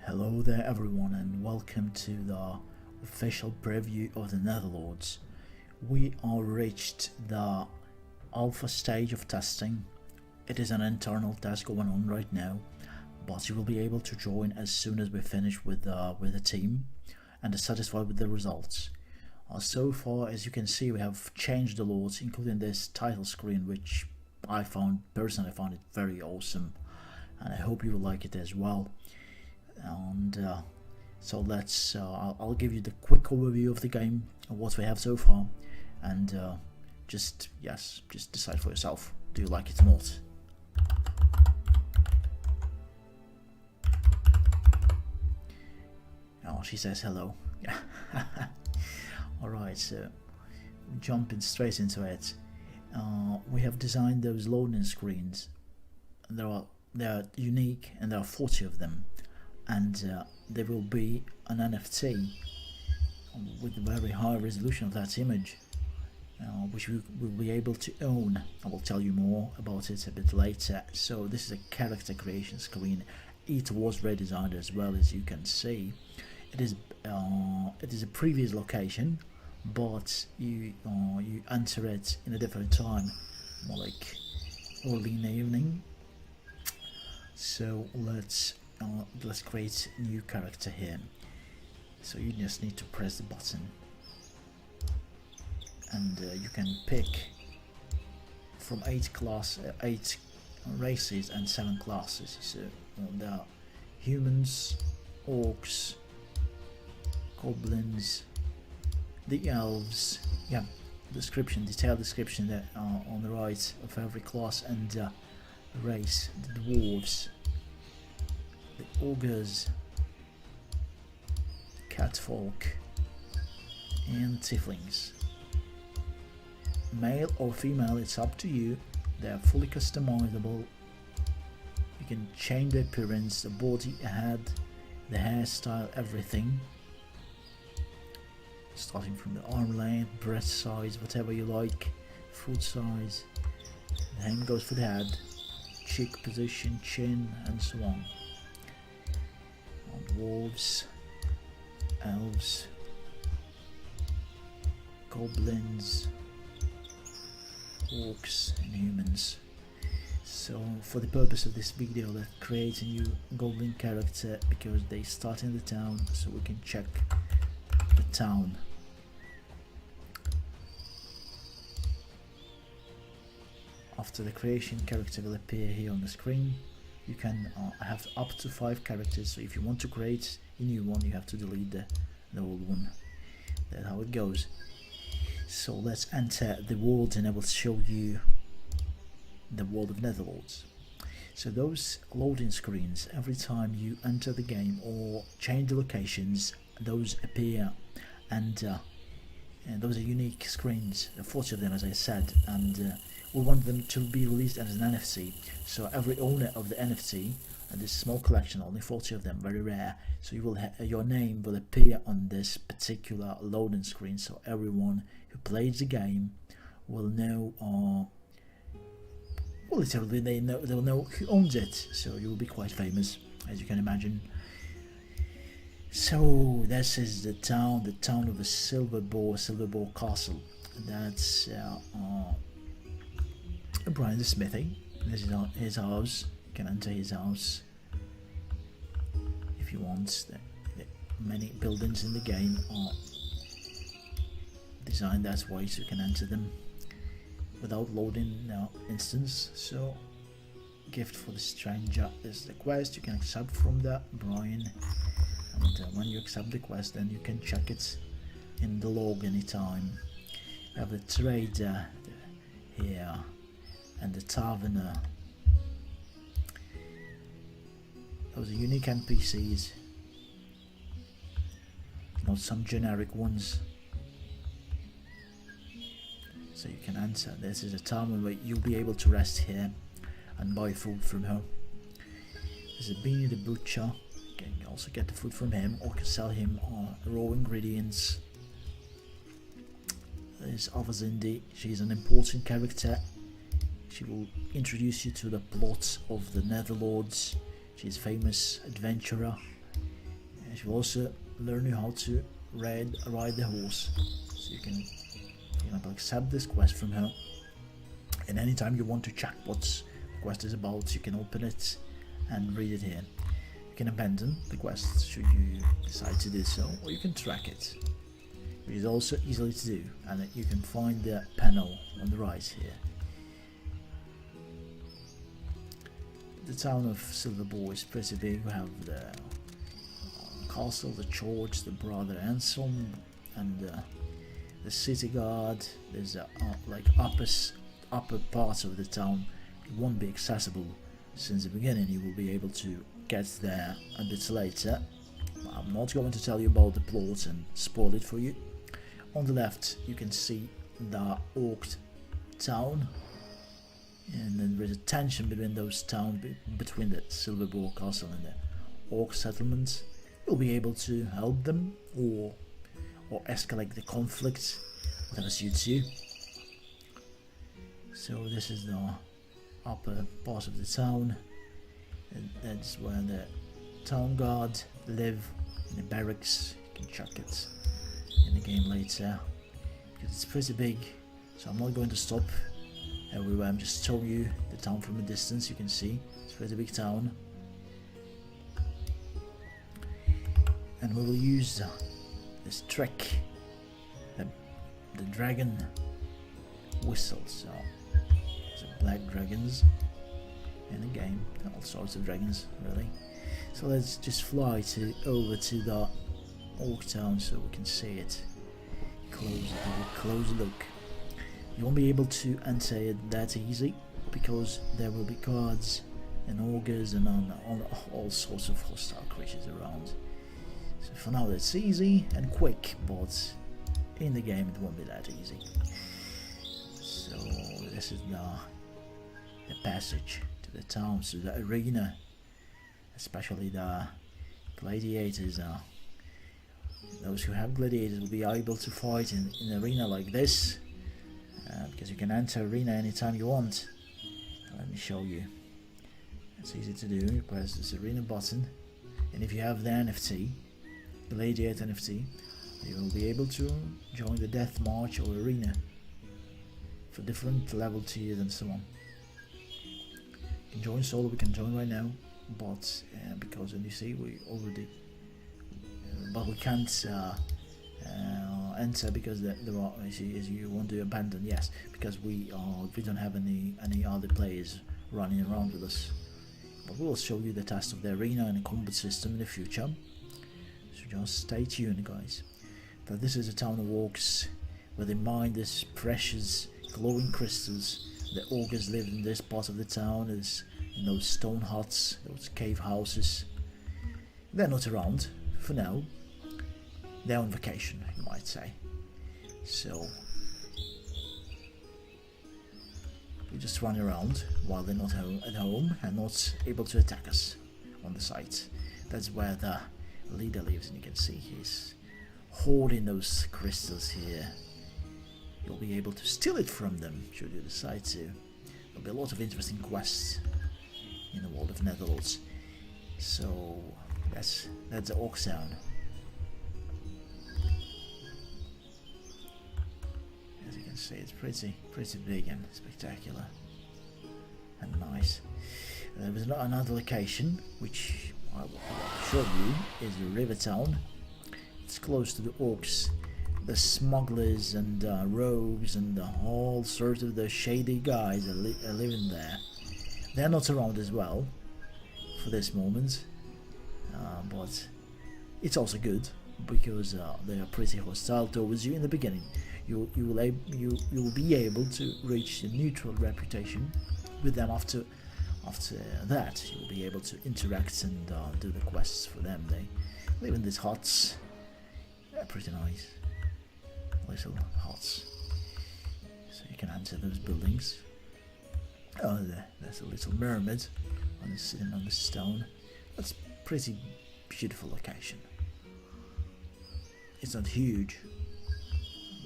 Hello there everyone and welcome to the official preview of the Netherlords. We are reached the alpha stage of testing. It is an internal test going on right now, but you will be able to join as soon as we finish with the team and are satisfied with the results. So far, as you can see, we have changed the lords, including this title screen, which I personally found it very awesome, and I hope you will like it as well. And so let's I'll give you the quick overview of the game, of what we have so far, and just decide for yourself, do you like it or not. Oh, she says hello. Yeah. Alright, so jumping straight into it. We have designed those loading screens. They are unique, and there are 40 of them. And there will be an NFT with a very high resolution of that image, which we will be able to own. I will tell you more about it a bit later. So this is a character creation screen. It was redesigned as well, as you can see. It is a previous location, but you enter it in a different time, more like early in the evening. So let's create a new character here. So you just need to press the button, and you can pick from 8 races and 7 classes. So there are humans, orcs, goblins, the elves. Yeah, detailed description there on the right of every class and race. The dwarves, the ogres, catfolk, and tieflings. Male or female, it's up to you. They are fully customizable. You can change the appearance, the body, head, the hairstyle, everything. Starting from the arm length, breast size, whatever you like, foot size. The same goes for the head, cheek position, chin, and so on. Wolves, elves, goblins, orcs, and humans. So for the purpose of this video, let's create a new goblin character, because they start in the town, so we can check the town. After the creation, character will appear here on the screen. You can have up to 5 characters, so if you want to create a new one, you have to delete the old one. That's how it goes. So let's enter the world, and I will show you the world of Netherlords. So those loading screens, every time you enter the game or change the locations, those appear, and those are unique screens. There are 40 of them, as I said, and we want them to be released as an NFT. So every owner of the NFT, and this small collection, only 40 of them, very rare. So you will your name will appear on this particular loading screen. So everyone who plays the game will know, well, literally they'll know who owns it. So you will be quite famous, as you can imagine. So this is the town of the Silverball Castle. That's Brian the Smithy. This is his house. You can enter his house if you want. The many buildings in the game are designed that way, so you can enter them without loading instance. So, gift for the stranger is the quest. You can accept from that, Brian, and when you accept the quest, then you can check it in the log anytime. We have the trader here, and the taverner. Those are unique NPCs, not some generic ones. So you can enter. This is a tavern where you'll be able to rest here and buy food from her. There's a Beanie the butcher. You can also get the food from him, or can sell him raw ingredients. There's Avazindi. She's an important character. She will introduce you to the plot of the Netherlords. She's a famous adventurer. She will also learn you how to ride the horse, so you can accept this quest from her. And anytime you want to check what the quest is about, you can open it and read it here. You can abandon the quest should you decide to do so, or you can track it, which is also easily to do, and you can find the panel on the right here. The town of Silverball is pretty big. We have the castle, the church, the brother Anselm, and the city guard. There's a like upper part of the town. It won't be accessible since the beginning. You will be able to get there a bit later. I'm not going to tell you about the plot and spoil it for you. On the left you can see the Orc town, and then there's a tension between those towns, between the Silverball castle and the Orc settlements. You'll be able to help them or escalate the conflict, whatever suits you. So this is the upper part of the town, and that's where the town guard live, in the barracks. You can check it in the game later, because it's pretty big, so I'm not going to stop everywhere. I'm just showing you the town from a distance. You can see it's a pretty big town, and we will use this trick, the dragon whistle. So there's black dragons in the game, all sorts of dragons really. So let's just fly over to the Orc town so we can see it. Close look. You won't be able to enter it that easy, because there will be guards and ogres and all sorts of hostile creatures around. So for now that's easy and quick, but in the game it won't be that easy. So this is the passage to the town, to the arena, especially the gladiators. Those who have gladiators will be able to fight in an arena like this, because you can enter arena anytime you want. Let me show you. It's easy to do. You press this arena button, and if you have the NFT, gladiator NFT, you will be able to join the death march or arena for different level tiers and so on. You can join solo. We can join right now, but because you see we already, but we can't enter because there are, as you want to abandon. Yes, because we don't have any other players running around with us. But we'll show you the test of the arena and the combat system in the future. So just stay tuned, guys. But this is a town of orcs where they mine this precious glowing crystals. The ogres live in this part of the town, is in those stone huts, those cave houses. They're not around for now. They're on vacation, you might say. So we just run around while they're not at home and not able to attack us on the site. That's where the leader lives, and you can see he's hoarding those crystals here. You'll be able to steal it from them should you decide to. There'll be a lot of interesting quests in the world of Netherlords. So that's the Orc sound. As you can see, it's pretty big and spectacular and nice. There was another location which I will show you, is a river town. It's close to the orcs. The smugglers and rogues and all sorts of the shady guys are living there. They're not around as well for this moment, but it's also good because they are pretty hostile towards you in the beginning. You will be able to reach a neutral reputation with them after that. You will be able to interact and do the quests for them. They live in these huts. They're pretty nice little huts, so you can enter those buildings. Oh, there's a little mermaid sitting on the stone. That's pretty beautiful location. It's not huge,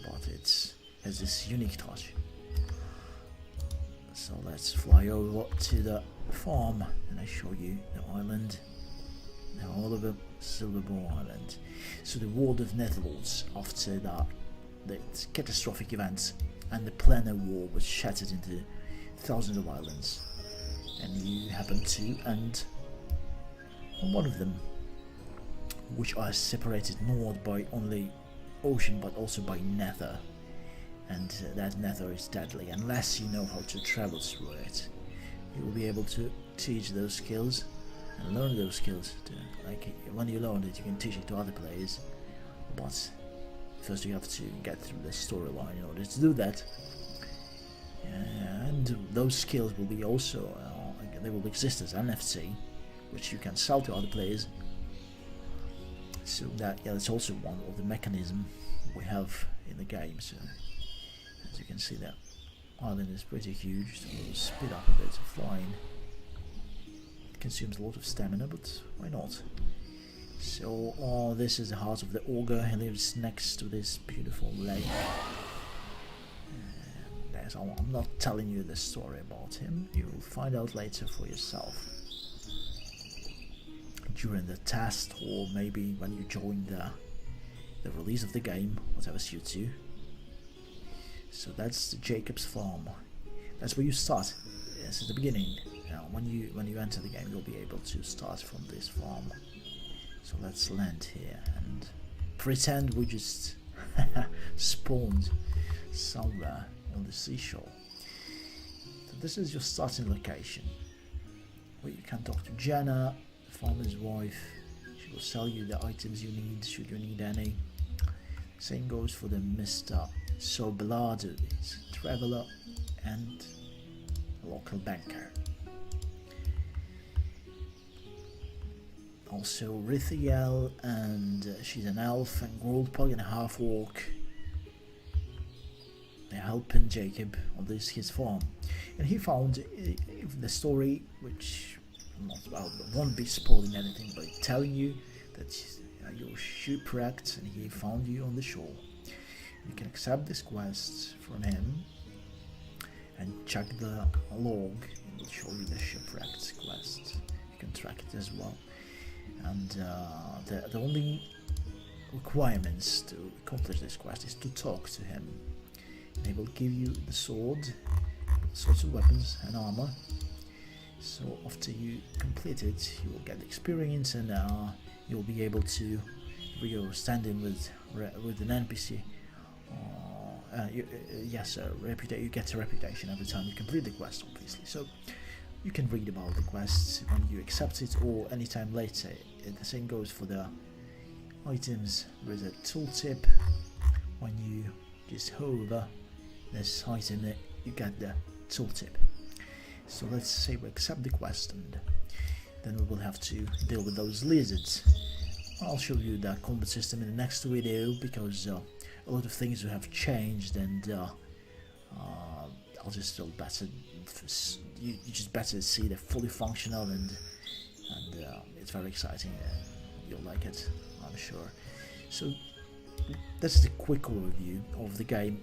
but it has this unique touch. So let's fly over to the farm and I show you the island. Now all of Silverball Island. So the world of Netherlords, after that, the catastrophic events and the planar war was shattered into thousands of islands, and you happen to end on one of them, which are separated not by only ocean but also by nether, and that nether is deadly unless you know how to travel through it. You will be able to teach those skills and learn those skills to, like, when you learn it you can teach it to other players, but first you have to get through the storyline in order to do that. And those skills will be also they will exist as NFT, which you can sell to other players. So that's also one of the mechanism we have in the game. So as you can see, that island is pretty huge, so we'll speed up a bit of flying. It consumes a lot of stamina, but why not? So this is the heart of the ogre. He lives next to this beautiful lake. I'm not telling you the story about him, you will find out later for yourself during the test, or maybe when you join the release of the game, whatever suits you. So that's Jacob's farm. That's where you start. Yes, at the beginning. When you enter the game, you'll be able to start from this farm. So let's land here and pretend we just spawned somewhere on the seashore. So this is your starting location, where you can talk to Jenna, the farmer's wife. She will sell you the items you need, should you need any. Same goes for the Mr. Sobelado, he's a traveler and a local banker. Also Rithiel, and she's an elf, and Goldpug and a half-orc. They're helping Jacob on his farm, and he found the story, which won't be spoiling anything by telling you that you're shipwrecked and he found you on the shore. You can accept this quest from him and check the log. It will show you the shipwrecked quest. You can track it as well, and the only requirements to accomplish this quest is to talk to him. They will give you the sword, sorts of weapons and armor. So after you complete it, you will get experience, and you'll be able to, if you're standing with an NPC, you get a reputation every time you complete the quest, obviously. So you can read about the quests when you accept it or anytime later. The same goes for the items. There is a tooltip. When you just hover this item, you get the tooltip. So let's say we accept the quest, and then we will have to deal with those lizards. I'll show you the combat system in the next video, because a lot of things have changed, and I'll just feel better. You just better see the fully functional, and it's very exciting. You'll like it, I'm sure. So this is a quick overview of the game.